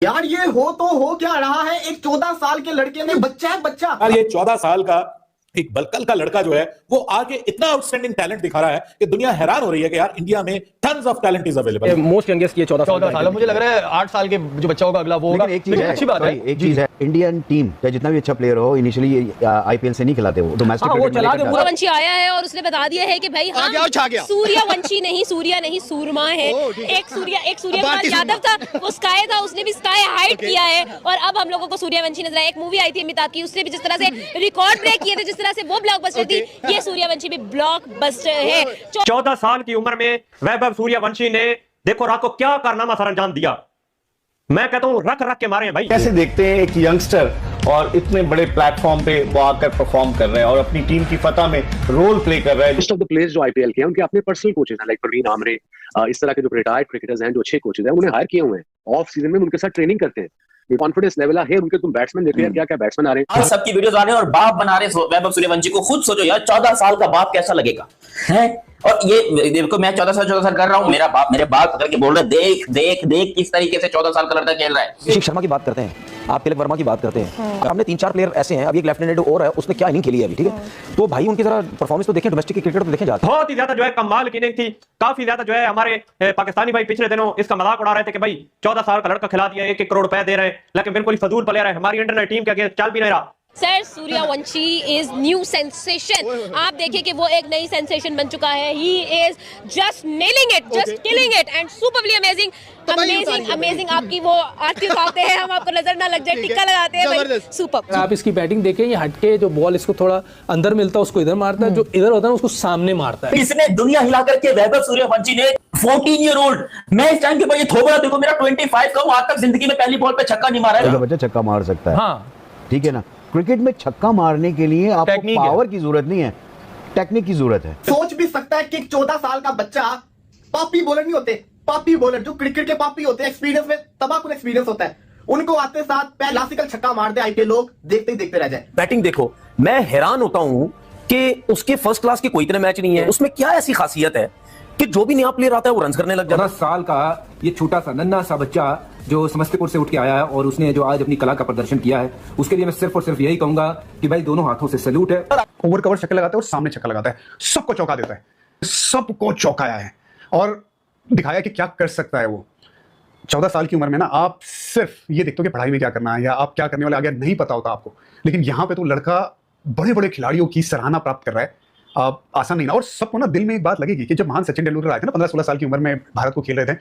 यार ये हो तो हो क्या रहा है, एक 14 साल के लड़के ने, बच्चा है बच्चा। यार ये 14 साल का एक बलकल का लड़का जो है वो आगे इतना आउटस्टैंडिंग टैलेंट दिखा रहा है कि दुनिया हैरान हो रही है कि यार इंडिया में tons of talent is available. Most youngest ये 14 साल मुझे लग रहा है 8 साल के जो बच्चा होगा अगला वो होगा। एक चीज है, अच्छी बात है, एक चीज है, इंडियन टीम चाहे जितना भी अच्छा प्लेयर हो इनिशियली आईपीएल से नहीं खिलाते, वो डोमेस्टिक सूर्यवंशी आया है और उसने बता दिया है कि भाई हम सूर्यवंशी नहीं, सूर्या नहीं, सूरमा है। एक सूर्यकुमार यादव था, वो स्काई था, उसने भी स्काई हाइट किया है और अब हम लोगों को सूर्यवंशी नजर आया। एक मूवी आई थी अमिताभ की, उसने भी जिस तरह से रिकॉर्ड ब्रेक किए थे, जिस तरह से वो ब्लॉकबस्टर थी, ये सूर्यवंशी भी ब्लॉकबस्टर है। 14 साल की उम्र में वैभव सूर्यवंशी ने देखो रात को क्या कारनामा सर अंजाम दिया। मैं कहता हूं रख रख के मारे हैं भाई। कैसे देखते हैं एक यंगस्टर और इतने बड़े प्लेटफॉर्म पे वो आकर परफॉर्म कर रहे हैं और अपनी टीम की फतह में रोल प्ले कर रहे हैं। मोस्ट ऑफ द प्लेयर्स जो आईपीएल के हैं उनके अपने पर्सनल कोचेस हैं, लाइक प्रवीण आमरे, इस तरह के जो रिटायर्ड क्रिकेटर्स हैं, जो अच्छे कोचेस हैं, उन्हें हायर किए हुए हैं। ऑफ सीजन में उनके साथ ट्रेनिंग करते हैं। ये कॉन्फिडेंस लेवल है उनके। तुम बैट्समैन देखो यार, क्या क्या बैट्समैन आ रहे हैं, सबकी वीडियोस आ रहे हैं और बाप बना रहे हैं वैभव सूर्यवंशी को। खुद सोचो यार 14 साल का बाप कैसा लगेगा है। और ये देखो मैं 14 साल कर रहा हूँ, मेरा बाप मेरे बाप पकड़ के बोल रहा है देख देख देख किस तरीके से 14 साल का लड़का खेल रहा है। अभिषेक शर्मा की बात करते हैं, आप तिलक वर्मा की बात करते हैं, हमने 3-4 प्लेयर ऐसे हैं, अभी एक लेफ्टिनेंट और है, उसने क्या इनिंग खेली है अभी, ठीक है। तो भाई उनकी जरा परफॉर्मेंस तो देखें, डोमेस्टिक क्रिकेट तो देखें जाके। बहुत ही ज्यादा जो है कमाल की इनिंग थी। काफी ज्यादा जो है हमारे पाकिस्तानी भाई पिछले दिनों इसका मजाक उड़ा रहे थे कि भाई 14 साल का लड़का खिला दिया, 1-1 करोड़ रुपए दे रहे हैं, लेकिन बिल्कुल फजूल प्लेयर है। हमारी इंटरनेट टीम के आगे चल भी नहीं रहा। Sir Suryavanshi is new sensation. आप देखिए कि वो एक नई सेंसेशन बन चुका है। He is just nailing it, just killing it and superly amazing. Amazing आपकी वो आरती उठाते हैं, हम आपको नजर ना लग जाए, टिक्का लगाते हैं भाई, सुपर। आप इसकी बैटिंग देखें, ये हटके जो बॉल इसको थोड़ा अंदर मिलता है उसको इधर मारता है, जो इधर होता है उसको सामने मारता है। इसने दुनिया हिला करके वैभव सूर्यवंशी ने 14 ईयर ओल्ड, मैं इस टाइम के भाई थोबड़ा देखो मेरा 25 का, आज तक जिंदगी में पहली बॉल पे छक्का नहीं मारा है। बच्चा छक्का मार सकता है, हाँ ठीक है ना। क्रिकेट में छक्का मारने के लिए आपको पावर की जरूरत नहीं है, टेक्निक की जरूरत है। सोच भी सकता है कि 14 साल का बच्चा, पापी बॉलर नहीं होते, पापी बॉलर जो क्रिकेट के पापी होते हैं, एक्सपीरियंस में तबाकुल एक्सपीरियंस होता है, उनको आते साथ क्लासिकल छक्का मार दे आईपीएल, लोग देखते ही देखते रह जाए। बैटिंग देखो, मैं हैरान होता हूं कि उसके फर्स्ट क्लास के कोई इतने मैच नहीं है, उसमें क्या ऐसी खासियत है कि जो भी नया प्लेयर आता है वो रन करने लग जाता है। 14 साल का ये छोटा सा नन्हा सा बच्चा जो समस्तीपुर से उठ के आया है और उसने जो आज अपनी कला का प्रदर्शन किया है, उसके लिए मैं सिर्फ और सिर्फ यही कहूंगा कि भाई दोनों हाथों से सैल्यूट है। ओवर कवर छक्के लगाता है और सामने छक्का लगाता है, सबको चौका देता है, सबको चौकाया है और दिखाया कि क्या कर सकता है वो। 14 साल की उम्र में ना आप सिर्फ ये देखते हो कि पढ़ाई में क्या करना है या आप क्या करने वाले आगे नहीं पता होता आपको, लेकिन यहाँ पे तो लड़का बड़े बड़े खिलाड़ियों की सराहना प्राप्त कर रहा है। आसान नहीं ना। और सबको ना दिल में एक बात लगेगी कि जब महान सचिन तेंदुलकर आए थे ना 15-16 साल की उम्र में भारत को खेल रहे थे,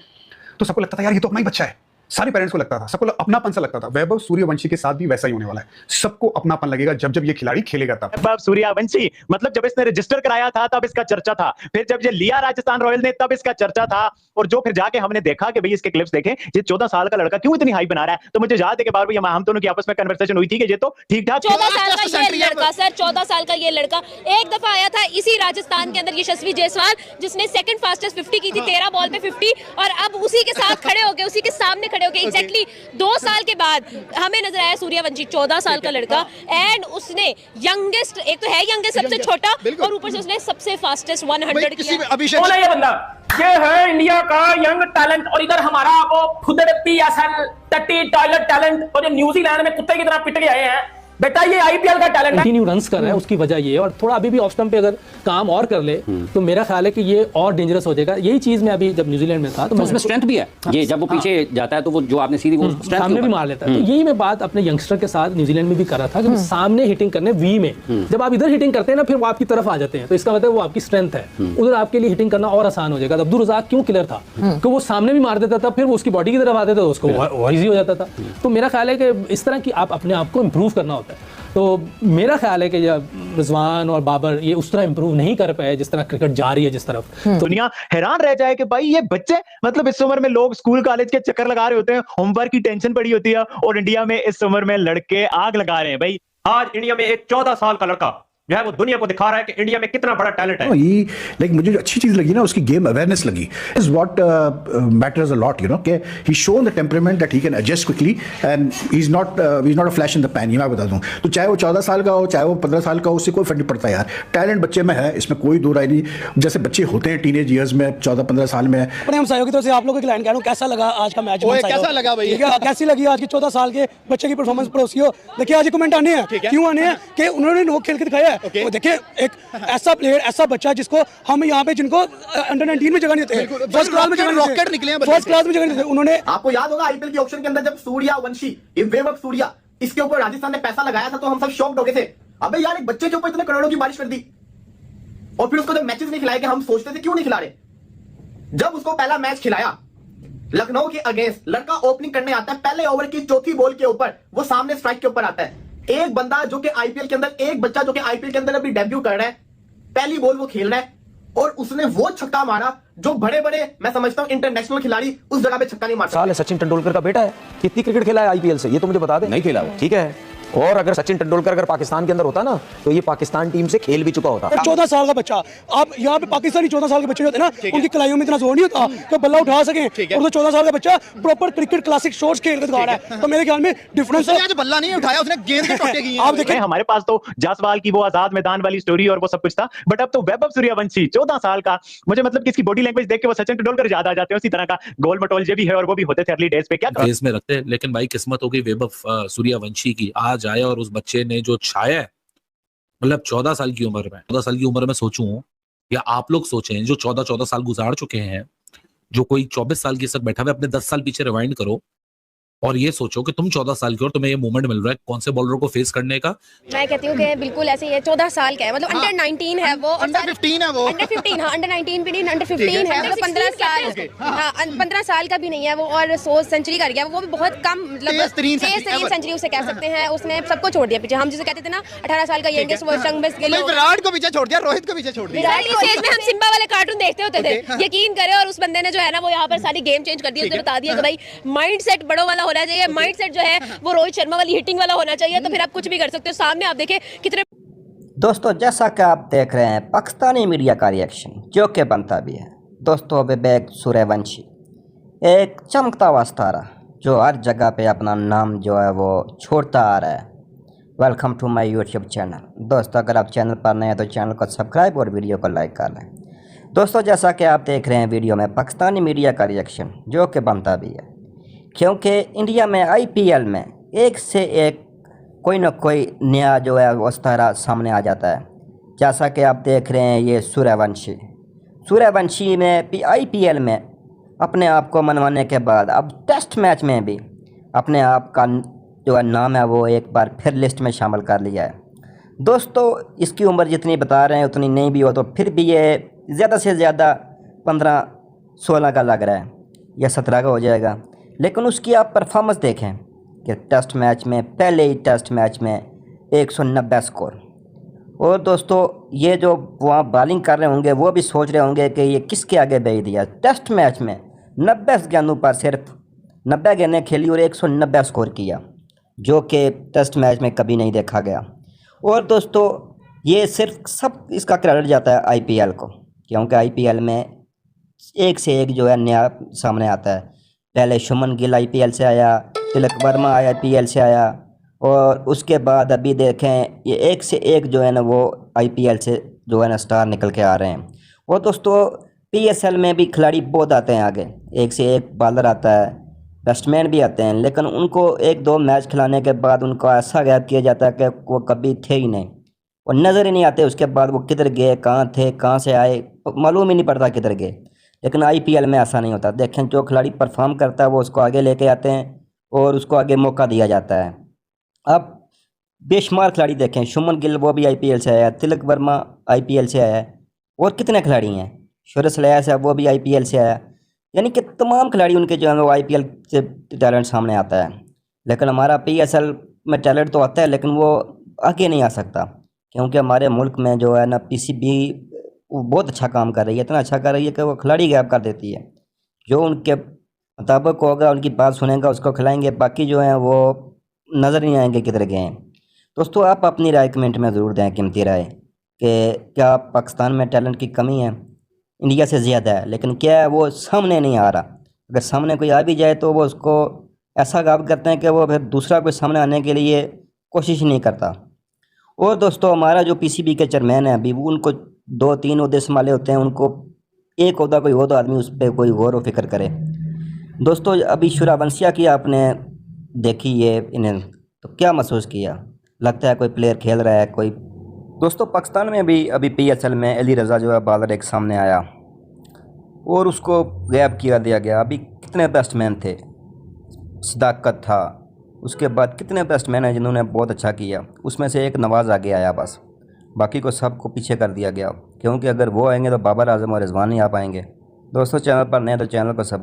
तो सबको लगता था यार ये तो अपना ही बच्चा है, सारे पेरेंट्स को लगता था, सबको अपनापन सा लगता था। वैभव सूर्यवंशी के साथ भी वैसा ही होने वाला है, सबको अपनापन लगेगा जब जब ये खिलाड़ी खेलेगा तब। वैभव सूर्यवंशी मतलब जब इसने रजिस्टर कराया था तब इसका चर्चा था, फिर जब ये लिया राजस्थान रॉयल ने तब इसका चर्चा था, और जो फिर जाके हमने देखा कि भाई इसके क्लिप्स देखें, ये 14 साल का लड़का क्यों इतनी हाइप बना रहा है, तो मुझे याद है कि बार बार हम दोनों की आपस में कन्वर्सेशन हुई थी कि ये तो ठीक ठाक 14 साल का ये लड़का, सर 14 साल का ये लड़का एक दफा आया था इसी राजस्थान के अंदर, यशस्वी जायसवाल, जिसने सेकंड फास्टेस्ट 50 की थी, 13 बॉल पे 50, और अब उसी के साथ खड़े होके, उसी के सामने खड़े होके एग्जैक्टली 2 साल के बाद हमें नजर आया सूर्यवंशी 14 साल का लड़का, एंड उसने यंगेस्ट, एक तो है यंगेस्ट सबसे छोटा, और ऊपर से उसने सबसे फास्टेस्ट 100 किया। ये बंदा ये है इंडिया का यंग टैलेंट, और इधर हमारा वो फुदड़ पीएसएल टट्टी टॉयलेट टैलेंट, और जो न्यूजीलैंड में कुत्ते की तरह पिट के आए हैं बेटा, ये आईपीएल का टैलेंट है। कंटिन्यू रन्स कर रहा है, उसकी वजह ये है, और थोड़ा अभी भी ऑफ स्टंप पे अगर काम और कर ले तो मेरा ख्याल है कि ये और डेंजरस हो जाएगा। यही चीज मैं अभी जब न्यूजीलैंड में था तो उसमें स्ट्रेंथ भी है, ये जब वो पीछे जाता है तो वो जो आपने सीधी वो सामने भी मार लेता है। तो यही मैं बात अपने यंगस्टर के साथ न्यूजीलैंड में भी कर रहा था कि सामने हिटिंग करने वी में, जब आप इधर हिटिंग करते हैं ना फिर वो आपकी तरफ आ जाते हैं, तो इसका मतलब वो आपकी स्ट्रेंथ है, उधर आपके लिए हिटिंग करना और आसान हो जाएगा। अब्दुल रज़ाक क्यों किलर था कि वो सामने भी मार देता था, फिर वो उसकी बॉडी की तरफ आते थे, उसको और इजी हो जाता था। तो मेरा ख्याल है कि इस तरह की आप अपने आप को इम्प्रूव करना होता है। तो मेरा ख्याल है कि रिजवान और बाबर ये उस तरह इंप्रूव नहीं कर पाए जिस तरह क्रिकेट जा रही है जिस तरफ। दुनिया हैरान रह जाए कि भाई ये बच्चे, मतलब इस उम्र में लोग स्कूल कॉलेज के चक्कर लगा रहे होते हैं, होमवर्क की टेंशन पड़ी होती है, और इंडिया में इस उम्र में लड़के आग लगा रहे हैं। भाई आज इंडिया में एक 14 साल का लड़का जो है वो दुनिया को दिखा रहा है कि इंडिया में कितना बड़ा टैलेंट है। लाइक मुझे जो अच्छी चीज लगी ना उसकी गेम अवेयरनेस लगी is what matters a lot, you know, कि he shown the temperament that he can adjust quickly and he is not a flash in the pan. ये मैं बता दूं तो चाहे वो 14 साल का हो चाहे वो 15 साल का हो, उससे कोई फर्क नहीं पड़ता यार। टैलेंट बच्चे में है, इसमें कोई दो राय नहीं। जैसे बच्चे होते हैं टीनेज ईयर्स में 14-15 साल में। अपने हमसायों की तरफ से आप लोगों के क्लाइंट कह रहा हूं, कैसा लगा आज का मैच? कैसा लगा भाई? कैसी लगी आज की 14 साल के बच्चे की परफॉर्मेंस पड़ोसियों? देखिए आज कमेंट आने हैं, क्यों आने हैं कि उन्होंने नोक खेल के दिखाया है। देखिए एक ऐसा प्लेयर, ऐसा बच्चा जिसको हम यहाँ पे जिनको अंडर 19 में जगह नहीं देते, फर्स्ट क्लास में जगह रॉकेट निकले, फर्स्ट क्लास में जगह नहीं देते उन्होंने। आपको याद होगा आईपीएल के ऑक्शन के अंदर जब सूर्यवंशी, वैभव सूर्या, इसके ऊपर राजस्थान ने पैसा लगाया था तो हम सब शॉक्ड हो गए थे। अबे यार एक बच्चे के ऊपर इतने करोड़ों की बारिश कर दी और फिर उसको जब मैचेस नहीं खिलाए, हम सोचते थे क्यों नहीं खिला रहे। जब उसको पहला मैच खिलाया लखनऊ के अगेंस्ट, लड़का ओपनिंग करने आता है, पहले ओवर की चौथी बॉल के ऊपर वो सामने स्ट्राइक के ऊपर आता है। एक बंदा जो कि आईपीएल के अंदर, एक बच्चा जो कि आईपीएल के अंदर अभी डेब्यू कर रहा है, पहली बॉल वो खेल रहा है और उसने वो छक्का मारा जो बड़े बड़े, मैं समझता हूं इंटरनेशनल खिलाड़ी उस जगह पे छक्का नहीं मार सकते। साल है सचिन तेंदुलकर का बेटा है, कितनी क्रिकेट खेला है आईपीएल से, ये तो मुझे बता दे। नहीं खेला वो। ठीक है, और अगर सचिन तेंदुलकर अगर पाकिस्तान के अंदर होता ना तो ये पाकिस्तान टीम से खेल भी चुका होता। 14 साल का बच्चा, आप यहाँ पे पाकिस्तानी 14 साल के बच्चे होते हैं ना, उनकी कलाइयों में इतना जोर नहीं होता कि बल्ला उठा सके, और तो 14 साल का बच्चा प्रॉपर क्रिकेट क्लासिक शॉट्स खेल के दिखा रहा है। तो मेरे ख्याल में डिफरेंस है। आज बल्ला नहीं उठाया उसने, गेंद के टोटे की। आप देखें हमारे पास तो जासवाल की वो आजाद मैदान वाली स्टोरी और वो सब कुछ था, बट अब तो वैभव सूर्यवंशी 14 साल का, मुझे मतलब किसकी बॉडी लैंग्वेज देख के वो सचिन तेंदुलकर याद आ जाते हैं। उसी तरह का गोल मटोल जे भी है और वो भी होते थे अर्ली डेज पे। क्या केस में रखते हैं, लेकिन भाई किस्मत हो गई वैभव सूर्यवंशी की, आज आया और उस बच्चे ने जो छाया है, मतलब 14 साल की उम्र में, 14 साल की उम्र में सोचूं या आप लोग सोचें जो 14 साल गुजार चुके हैं, जो कोई 24 साल की तक बैठा हुआ, अपने 10 साल पीछे रिवाइंड करो और ये सोचो कि तुम 14 साल की और तुम्हें ये मोमेंट मिल रहा है कौन से बॉलर को फेस करने का। मैं कहती हूँ कि बिल्कुल ऐसे ही है, 14 साल का है, मतलब अंडर 19 है वो, अंडर 15 है वो, अंडर 15, हाँ अंडर 19 भी नहीं, अंडर 15 है, मतलब 15 साल, हाँ 15 साल का भी नहीं है वो, और 100 सेंचुरी कर गया वो भी बहुत कम, मतलब तेज तरीन सेंचुरी उसे कह सकते हैं। उसने सबको छोड़ दिया पीछे, हम जिसे कहते थे ना 18 साल का यंगेस्ट वो शंगमेश गिल, विराट को पीछे छोड़ दिया, रोहित को पीछे छोड़ दिया। विराट की स्टेज में हम सिम्बा वाले कार्टून देखते होते थे, यकीन करें, और उस बंदे ने जो है ना वो यहाँ पर सारी गेम चेंज कर दी। उसने बता दिया कि भाई माइंड सेट बड़ों वाला होना चाहिए, माइंड सेट जो है वो रोहित शर्मा वाली हिटिंग वाला होना चाहिए, तो फिर आप कुछ भी कर सकते हो। सामने आप देखें कितने। दोस्तों जैसा कि आप देख रहे हैं पाकिस्तानी मीडिया का रिएक्शन जो कि बनता भी है। दोस्तों विवेक सूर्यवंशी एक चमकता हुआ सितारा जो हर जगह पे अपना नाम जो है वो छोड़ता आ रहा है। Welcome to my YouTube channel. दोस्तों अगर आप चैनल पर नए हैं तो चैनल को सब्सक्राइब और वीडियो को लाइक कर लें। दोस्तों जैसा कि आप देख रहे हैं वीडियो में पाकिस्तानी मीडिया का रिएक्शन जो कि बनता भी है, क्योंकि इंडिया में आईपीएल में एक से एक कोई ना कोई नया जो है वो सितारा सामने आ जाता है। जैसा कि आप देख रहे हैं ये सूर्यवंशी में आईपीएल में अपने आप को मनवाने के बाद अब टेस्ट मैच में भी अपने आप का जो है नाम है वो एक बार फिर लिस्ट में शामिल कर लिया है। दोस्तों इसकी उम्र जितनी बता रहे हैं उतनी नहीं भी हो तो फिर भी ये ज़्यादा से ज़्यादा 15-16 का लग रहा है या 17 का हो जाएगा। लेकिन उसकी आप परफॉर्मेंस देखें कि टेस्ट मैच में, पहले ही टेस्ट मैच में 190 स्कोर। और दोस्तों ये जो वहाँ बॉलिंग कर रहे होंगे वो भी सोच रहे होंगे कि ये किसके आगे भेज दिया। टेस्ट मैच में 90 गेंदों पर सिर्फ 90 गेंदें खेली और 190 स्कोर किया, जो कि टेस्ट मैच में कभी नहीं देखा गया। और दोस्तों ये सिर्फ सब इसका क्रेडिट जाता है आईपीएल को, क्योंकि आईपीएल में एक से एक जो है नया सामने आता है। पहले शुभमन गिल आईपीएल से आया, तिलक वर्मा आईपीएल से आया, और उसके बाद अभी देखें ये एक से एक जो है ना वो आईपीएल से जो है ना स्टार निकल के आ रहे हैं। और दोस्तों पीएसएल में भी खिलाड़ी बहुत आते हैं आगे, एक से एक बॉलर आता है, बैट्समैन भी आते हैं, लेकिन उनको 1-2 मैच खिलाने के बाद उनको ऐसा गैप किया जाता है कि वो कभी थे ही नहीं और नज़र ही नहीं आते। उसके बाद वो किधर गए, कहाँ थे, कहाँ से आए, मालूम ही नहीं पड़ता किधर गए। लेकिन आईपीएल में ऐसा नहीं होता। देखें जो खिलाड़ी परफॉर्म करता है वो उसको आगे लेके आते हैं और उसको आगे मौका दिया जाता है। अब बेशुमार खिलाड़ी देखें, शुभमन गिल वो भी आईपीएल से आया, तिलक वर्मा आईपीएल से आया, और कितने खिलाड़ी हैं, सूरज सलैया साहब वो भी आईपीएल से आया। यानी कि तमाम खिलाड़ी उनके जो है वो आईपीएल से टैलेंट सामने आता है। लेकिन हमारा पीएसएल में टैलेंट तो आता है लेकिन वो आगे नहीं आ सकता, क्योंकि हमारे मुल्क में जो है ना पीसीबी वो बहुत अच्छा काम कर रही है, इतना अच्छा कर रही है कि वो खिलाड़ी गैप कर देती है। जो उनके मुताबिक होगा, उनकी बात सुनेगा, उसको खिलाएंगे, बाकी जो है वो नज़र नहीं आएंगे किधर गए हैं। दोस्तों आप अपनी राय कमेंट में ज़रूर दें, कीमती राय, कि क्या पाकिस्तान में टैलेंट की कमी है, इंडिया से ज़्यादा है, लेकिन क्या है वो सामने नहीं आ रहा। अगर सामने कोई आ भी जाए तो वो उसको ऐसा गायब करते हैं कि वो फिर दूसरा कोई सामने आने के लिए कोशिश नहीं करता। और दोस्तों हमारा जो पीसीबी के चेयरमैन है, अभी वो उनको 2-3 ओहदे संभाले होते हैं, उनको एक ओहदा कोई और आदमी उस पर कोई गौर व फिक्र करे। दोस्तों अभी सूर्यवंशी की आपने देखी ये इन्हें, तो क्या महसूस किया? लगता है कोई प्लेयर खेल रहा है कोई। दोस्तों पाकिस्तान में भी अभी PSL में अली रज़ा जो है बॉलर एक सामने आया और उसको गायब किया दिया गया। अभी कितने बैट्समैन थे, सदाकत था, उसके बाद कितने बैट्समैन हैं जिन्होंने बहुत अच्छा किया, उसमें से एक नवाज़ आगे आया, बस बाकी को सबको पीछे कर दिया गया, क्योंकि अगर वो आएंगे तो बाबर आजम और रिजवान नहीं आ पाएंगे। दोस्तों चैनल पर नए तो चैनल को सब्सक्राइब